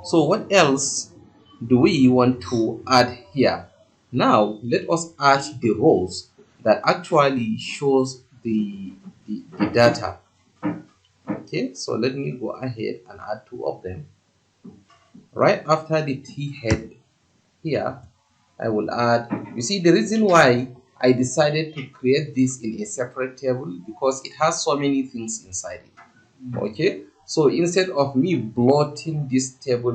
So what else do we want to add here? Now let us add the rows that actually shows the data. Okay, so let me go ahead and add two of them. Right after the T head here, I will add, you see the reason why I decided to create this in a separate table, because it has so many things inside it. Okay, so instead of me bloating this table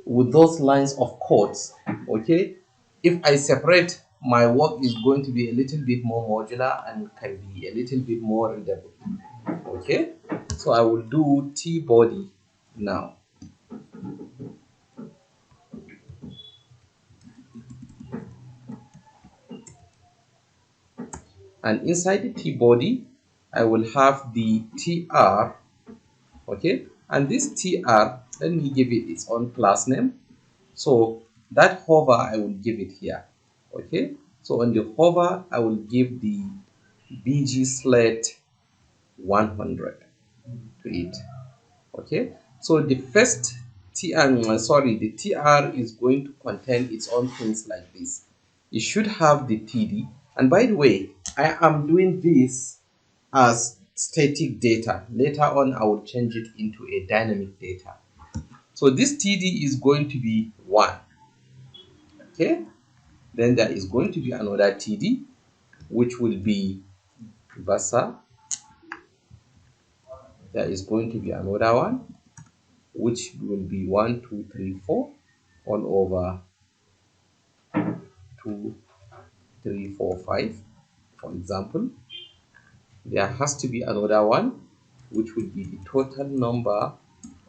with those lines of codes, okay, if I separate, my work is going to be a little bit more modular and can be a little bit more readable. Okay, so I will do T body now. And inside the T body, I will have the TR. Okay, and this TR, let me give it its own class name. So that hover, I will give it here. Okay, so on the hover, I will give the BG slate 100 to it. Okay, so the first the TR is going to contain its own things like this. It should have the TD, and by the way, I am doing this as static data. Later on, I will change it into a dynamic data. So this TD is going to be 1. Okay, then there is going to be another TD, which will be Versa. There is going to be another one, which will be 1, 2, 3, 4 all over 2, 3, 4, 5. For example, there has to be another one, which will be the total number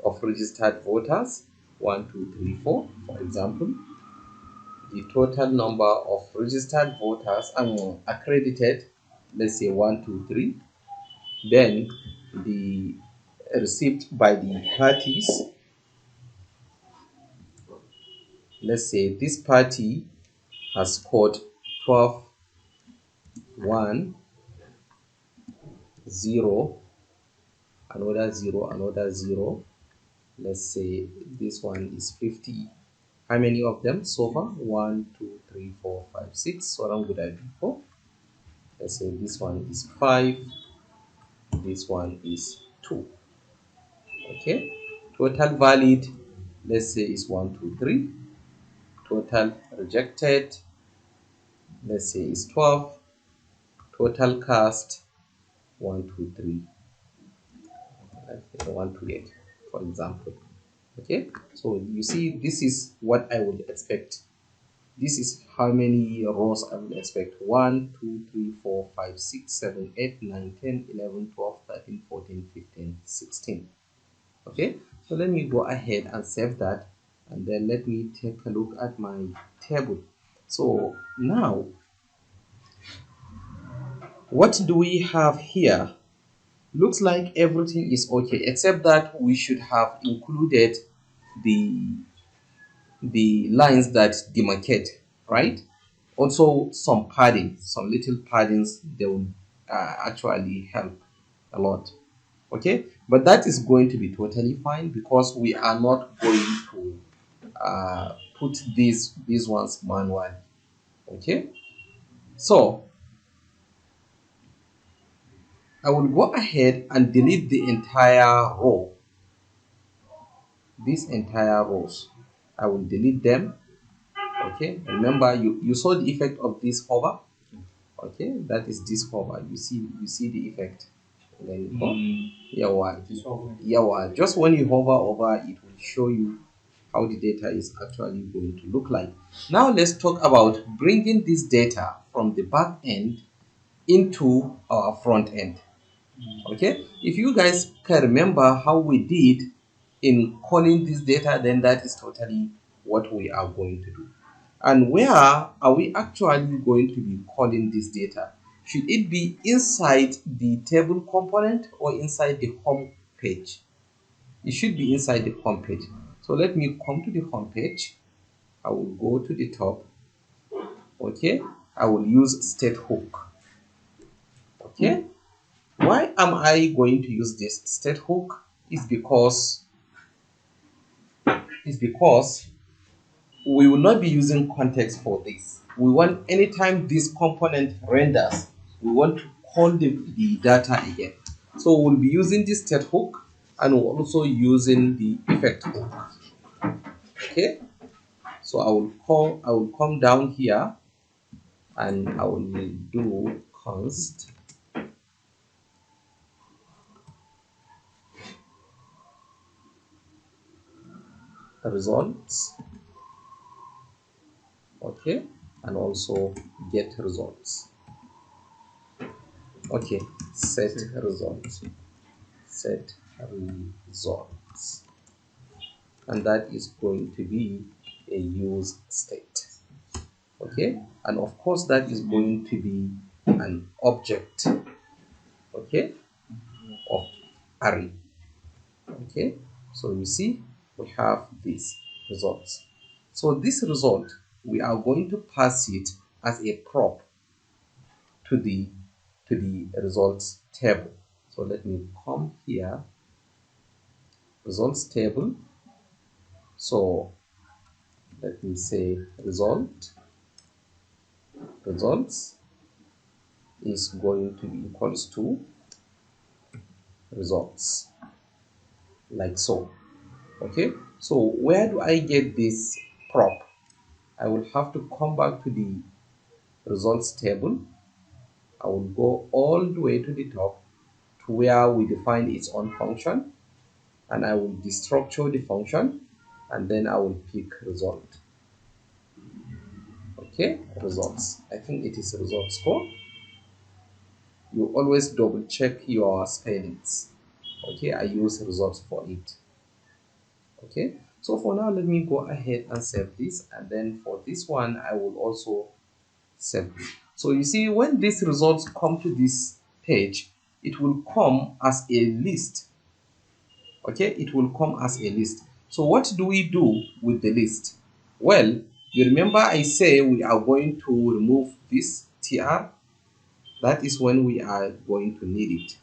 of registered voters, 1, 2, 3, 4. For example, the total number of registered voters and accredited, let's say 1, 2, 3. Then the receipt by the parties, let's say this party has scored 12, 1, 0, another 0, another 0. Let's say this one is 50. How many of them so far? 1, 2, 3, 4, 5, 6. So long would I do 4? Let's say this one is 5. This one is 2. Okay. Total valid, let's say is 1, 2, 3. Total rejected, let's say is 12. Total cast, 1, 2, 3. Let's say 1, 2, 8, for example. Okay. So you see, this is what I would expect. This is how many rows I will expect. 1, 2, 3, 4, 5, 6, 7, 8, 9, 10, 11, 12, 13, 14, 15, 16. Okay, so let me go ahead and save that, and then let me take a look at my table. So now, what do we have here? Looks like everything is okay, except that we should have included the lines that demarcate, right? Also some padding, some little paddings, they will actually help a lot. Okay, but that is going to be totally fine, because we are not going to put these ones manually. Okay, so I will go ahead and delete the entire row. These entire rows, I will delete them. Okay, remember, you saw the effect of this hover. Okay, that is this hover. You see the effect. There you go. Yeah, just when you hover over, it will show you how the data is actually going to look like. Now let's talk about bringing this data from the back end into our front end. Okay, if you guys can remember how we did in calling this data, then that is totally what we are going to do. And where are we actually going to be calling this data? Should it be inside the table component or inside the home page? It should be inside the home page. So let me come to the home page. I will go to the top. Okay, I will use state hook. Okay, why am I going to use this state hook? Is because is because we will not be using context for this. We want anytime this component renders, we want to call the data again. So we'll be using this state hook, and we're also using the effect hook. Okay, so I will come down here and I will do const results. Okay, and also get results. Okay, set results, set results, and that is going to be a use state. Okay, and of course that is going to be an object, okay, of array. Okay, so you see we have these results. So this result, we are going to pass it as a prop to the results table. So let me come here, results table. So let me say results is going to be equals to results, like so. Okay, so where do I get this prop? I will have to come back to the results table. I will go all the way to the top to where we define its own function, and I will destructure the function, and then I will pick result. Okay, results. I think it is result score. You always double check your spellings. Okay, I use results for it. Okay, so for now let me go ahead and save this, and then for this one I will also save this. So you see, when these results come to this page, it will come as a list. Okay, it will come as a list. So what do we do with the list? Well, you remember I say we are going to remove this tr. That is when we are going to need it,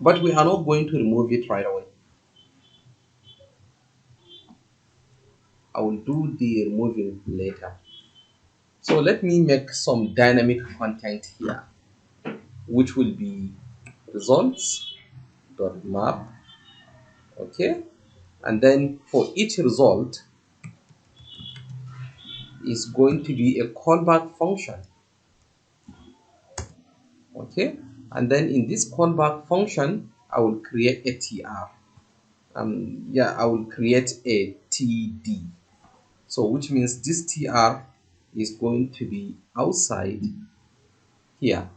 but we are not going to remove it right away. I will do the removing later. So let me make some dynamic content here, which will be results.map. Okay, and then for each result is going to be a callback function. Okay, and then in this callback function I will create a tr. I will create a td, so which means this tr is going to be outside here.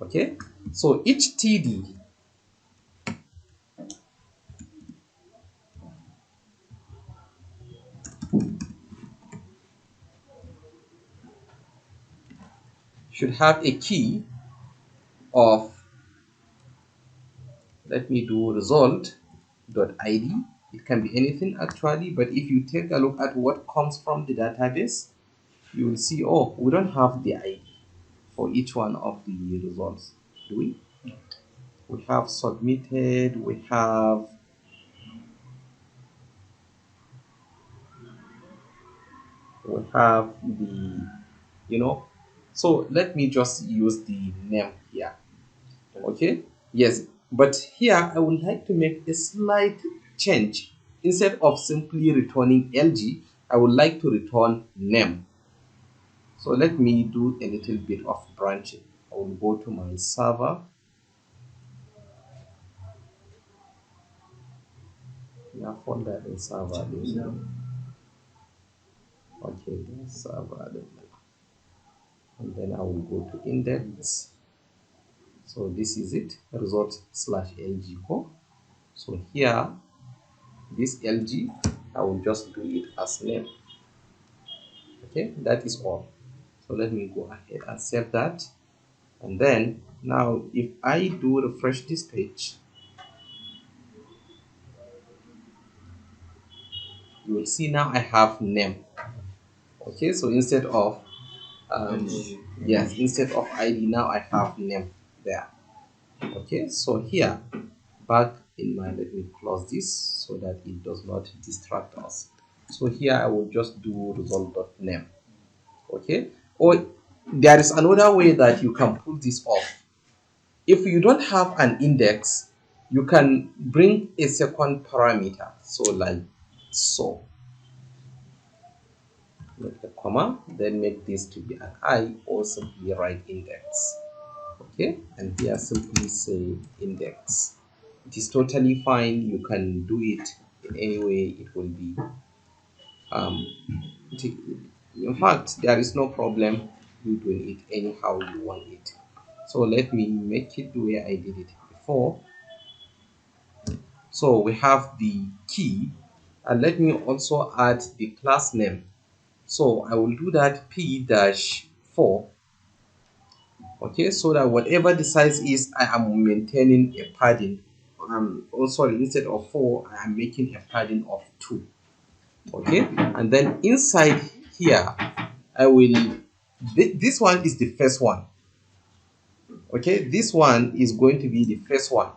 Okay, so each td should have a key of, let me do result.id. It can be anything actually, but if you take a look at what comes from the database, you will see, oh, we don't have the id for each one of the results, do we? We have submitted, we have the, so let me just use the name here. Okay, yes, but here I would like to make a slight change. Instead of simply returning lg, I would like to return name. So let me do a little bit of branching. I will go to my server. Yeah, folder in server. Okay, server. And then I will go to index. So this is it, result/lg core. So here, this lg, I will just do it as name. Okay, that is all. So let me go ahead and save that. And then now if I do refresh this page, you will see now I have name. Okay, so instead of instead of id, now I have name there. Okay, so here, back in mind. Let me close this so that it does not distract us. So here I will just do result.name. Okay, or there is another way that you can pull this off. If you don't have an index, you can bring a second parameter. So like so, make a comma, then make this to be an I, or simply write index. Okay, and here simply say index. It is totally fine. You can do it in any way. It will be in fact, there is no problem you doing it anyhow you want it. So let me make it the way I did it before. So we have the key, and let me also add the class name. So I will do that p-4. Okay, so that whatever the size is, I am maintaining a padding. Oh sorry, instead of 4, I am making a padding of 2. Okay, and then inside here I will this one is the first one. Okay, this one is going to be the first one,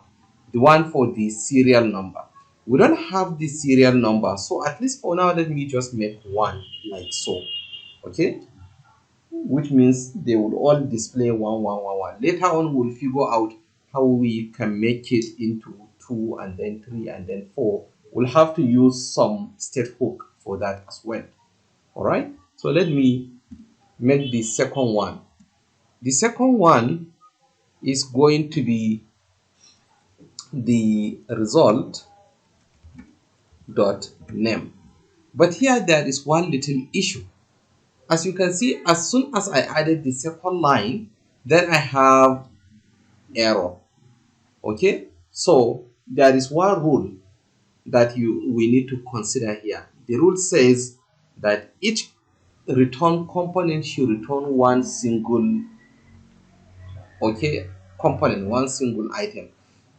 the one for the serial number. We don't have the serial number, so at least for now let me just make one like so. Okay, which means they will all display 1111. Later on we'll figure out how we can make it into 2 and then 3 and then 4. We'll have to use some state hook for that as well. All right, so let me make the second one. The second one is going to be the result dot name. But here there is one little issue. As you can see, as soon as I added the second line, then I have error. Okay, so there is one rule that we need to consider here. The rule says that each return component should return one single component, one single item.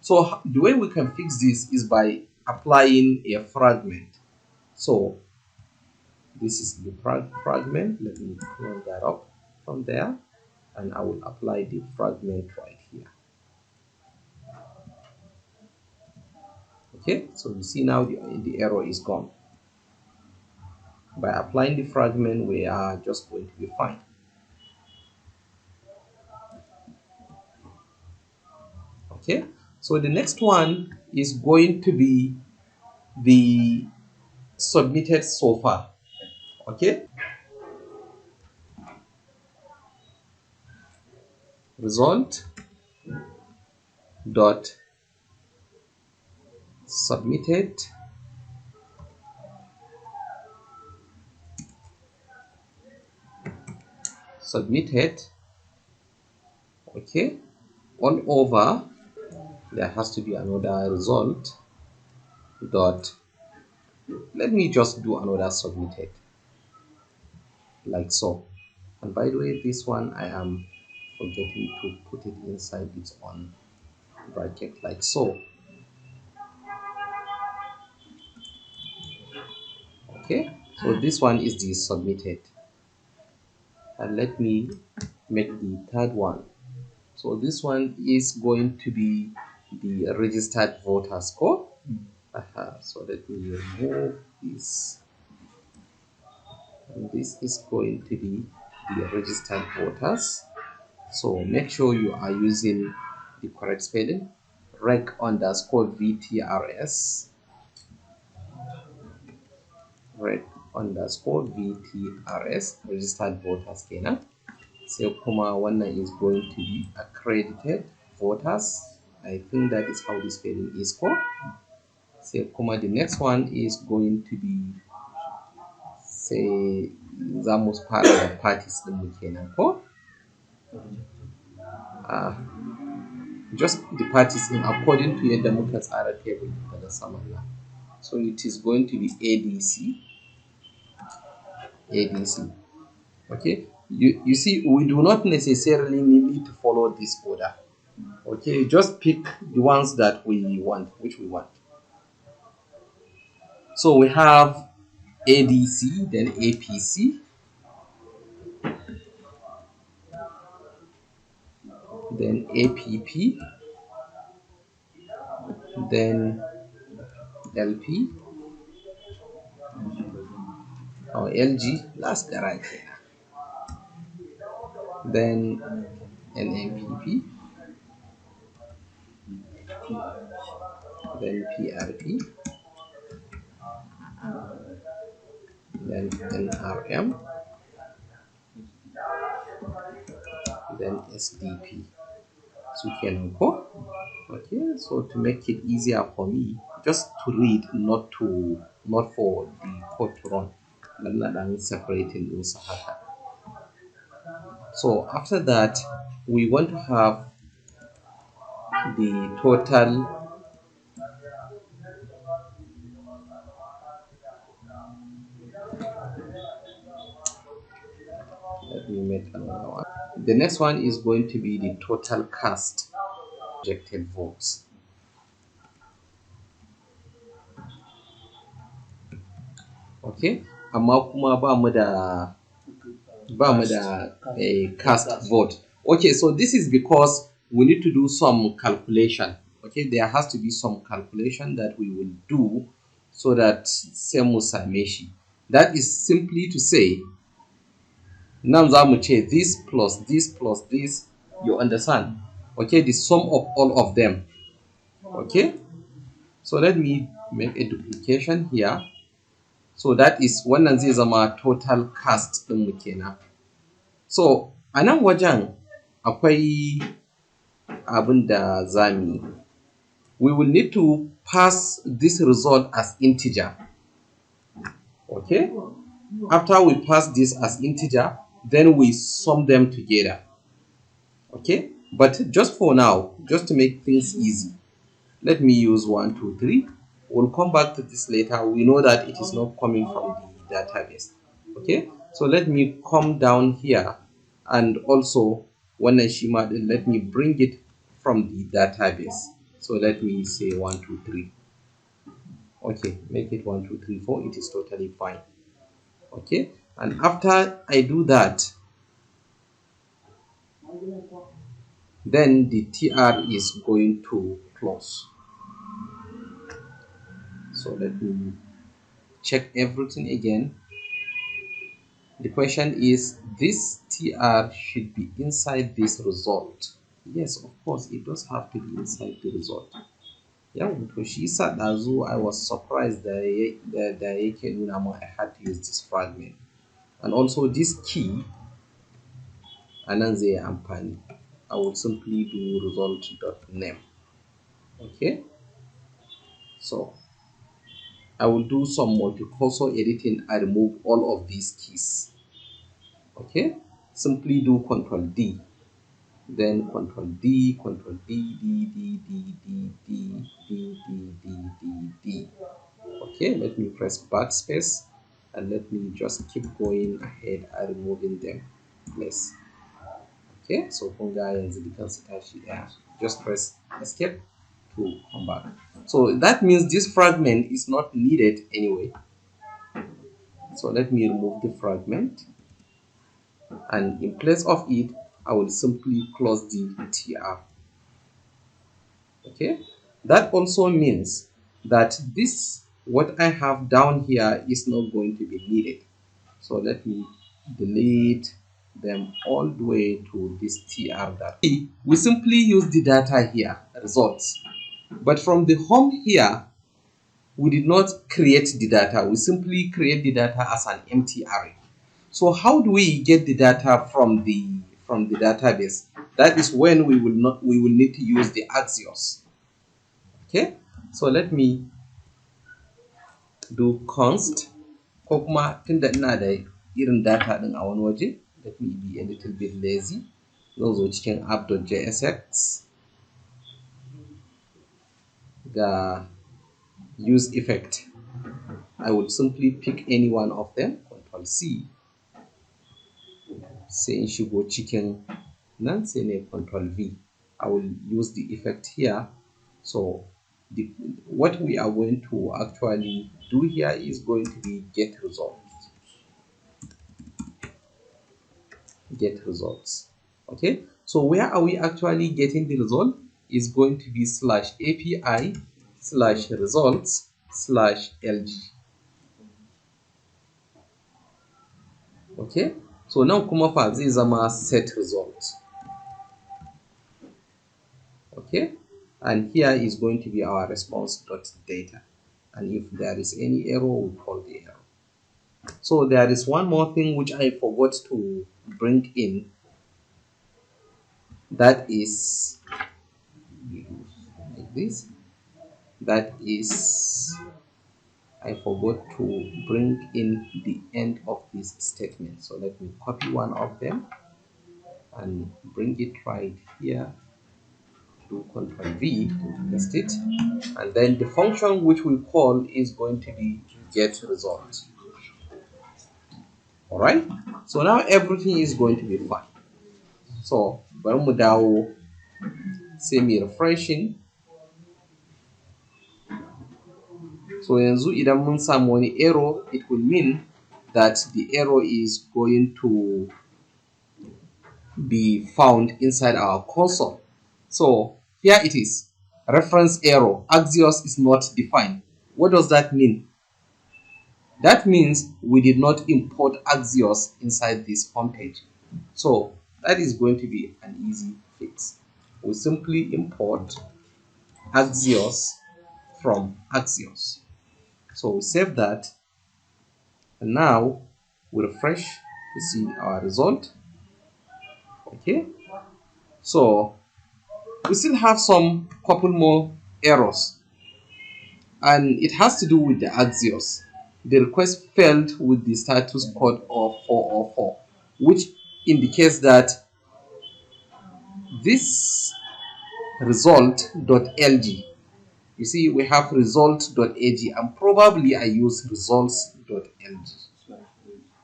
So the way we can fix this is by applying a fragment. So this is the fragment. Let me close that up from there, and I will apply the fragment right here. Okay, so you see now the error is gone. By applying the fragment, we are just going to be fine. Okay, so the next one is going to be the submitted so far. Okay, result dot submitted okay, all over there has to be another result dot, let me just do another submitted like so. And by the way, this one I am forgetting to put it inside its own bracket like so. Okay, so this one is the submitted, and let me make the third one. So this one is going to be the registered voter score. So let me remove this, and this is going to be the registered voters. So make sure you are using the correct spelling. Reg underscore VTRS, reg underscore VTRS, registered voters kenan. Sai kuma wannan is going to be accredited voters. I think that is how the spelling is called. Sai kuma the next one is going to be, say, za mu fara da parties din mu kenan ko? Just the parties in according to yadda muka tsara table daga saman nan. So it is going to be ADC. Okay, you see, we do not necessarily need to follow this order. Okay, just pick the ones that we want, which we want. So we have ADC, then APC, then APP, then LP or LG, last the right, then NAPP, then PRP, then NRM, then SDP. So can go. Okay, so to make it easier for me, just to read, not for the code to run. I'm separating those. So after that, we want to have the total. Let me make another one. The next one is going to be the total cast rejected votes. Okay, amma kuma ba mu da cast vote. Okay, so this is because we need to do some calculation. Okay, there has to be some calculation that we will do so that sai mu same shi. That is simply to say, nan za mu ce this plus this plus this, you understand? Okay, the sum of all of them. Okay, so let me make a duplication here. So that is wannan zai zama total cast din mu kenan. So a nan wajen akwai abin da zamu yi. We will need to pass this result as integer. Okay, after we pass this as integer, then we sum them together. Okay, but just for now, just to make things easy, let me use 1 2 3. We'll come back to this later. We know that it is not coming from the database. Okay, so let me come down here, and also wannan shi ma din, let me bring it from the database. So let me say 1 2 3. Okay, make it 1 2 3 4. It is totally fine. Okay, and after I do that, then the TR is going to close. So let me check everything again. The question is, this TR should be inside this result. Yes, of course, it does have to be inside the result. Yeah, because she said dazu I was surprised that yake nuna mun I had to use this fragment. And also this key, anan zai amfani. I will simply do result.name. Okay, so I will do some multi-cursor editing and remove all of these keys. Okay, simply do Ctrl D, then Ctrl D, Ctrl D, D, D, D, D, D, D, D, D, D, D. Okay, let me press backspace and let me just keep going ahead and removing them, please. Okay, so kun ga yanzu dukansu tashi daya. Just press escape to come back. So that means this fragment is not needed anyway. So let me remove the fragment, and in place of it, I will simply close the TR. Okay, that also means that this, what I have down here, is not going to be needed. So let me delete them all the way to this TR data. We simply use the data here, results. But from the home here, we did not create the data. We simply create the data as an empty array. So how do we get the data from the database? That is when we will need to use the Axios. Okay, so let me do const, ko kuma tunda ina da irin data din a wani waje, let me be a little bit lazy. Zan zo cikin app.jsx ga use effect. I would simply pick any one of them, Ctrl C, sai in shigo cikin nan sai ne Ctrl V. I will use the effect here. So what we are going to actually do here is going to be get results. Get results. Okay, so where are we actually getting the result? Is going to be /API slash results slash lg. Okay, so nan kuma fa zai zama set result. Okay, and here is going to be our response.data, and if there is any error, we call the error. So there is one more thing which I forgot to bring in, that is like this. That is, I forgot to bring in the end of this statement. So let me copy one of them and bring it right here. Do Ctrl V to paste it, and then the function which we call is going to be get result. All right, so now everything is going to be fine. So bari mu dawo sai mu refreshing. So yanzu idan mun samu wani error, it will mean that the error is going to be found inside our console. So here it is, reference error, Axios is not defined. What does that mean? That means we did not import Axios inside this homepage. So that is going to be an easy fix. We simply import Axios from Axios. So we save that, and now we refresh to see our result. Okay, so we still have some couple more errors, and it has to do with the Axios. The request failed with the status code of 404, which indicates that this result.lg, you see we have result.ag, and probably I use results.lg.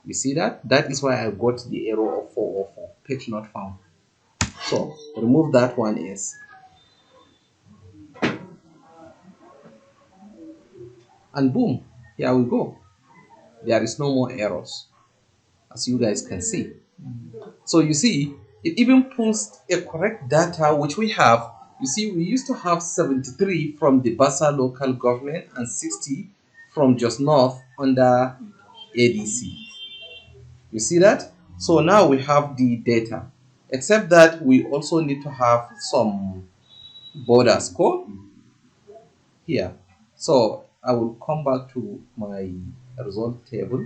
You see that? That is why I got the error of 404, page not found. So remove that one is, and boom, here we go. There is no more errors, as you guys can see. So you see, it even pulls a correct data which we have. You see, we used to have 73 from the Basa local government and 60 from Just North under ADC. You see that? So now we have the data, except that we also need to have some border score here. So I will come back to my result table,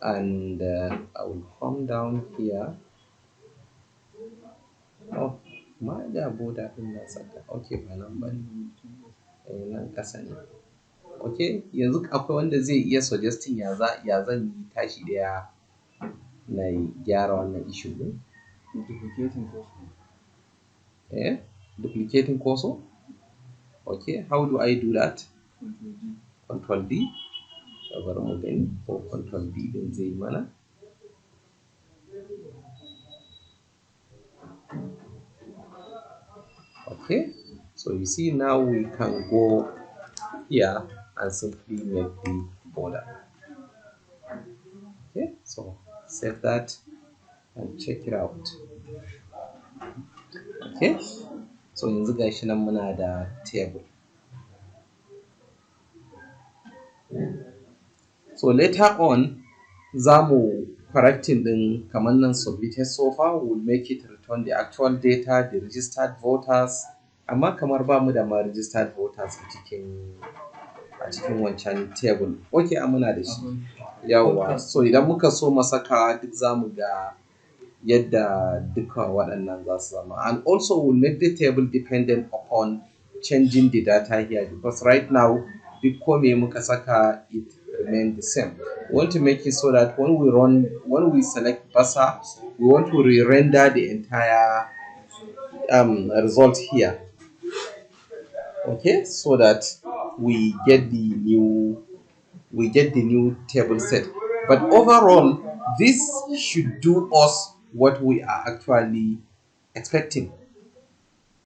and I will come down here. Oh, ma da border din na saka. Okay, ba nan bane. Nan kasa ne. Okay, yanzu akwai wanda zai iya suggesting ya zan yi tashi daya na gyara wannan issue din. Duplicating cursor. Duplicating cursor. Okay, how do I do that? Control D. Bari mu gani ko Control D din zai mana. Okay, so you see now we can go here and simply make the border. Okay, so save that and check it out. Okay, so yanzu gashi nan muna da table. So later on zamu correcting din kamar nan submitted so far, we'll make it return the actual data, the registered voters, amma kamar ba mu da ma registered voters a cikin wancan table. Okay, muna da shi. Yawwa, so idan muka so mu saka duk zamu ga yadda duka waɗannan za su zama. And also we'll make the table dependent upon changing the data here, because right now duk kome muka saka it remain the same. We want to make it so that when we select Basa, we want to re-render the entire result here. Okay, so that we get the new table set. But overall, this should do us what we are actually expecting.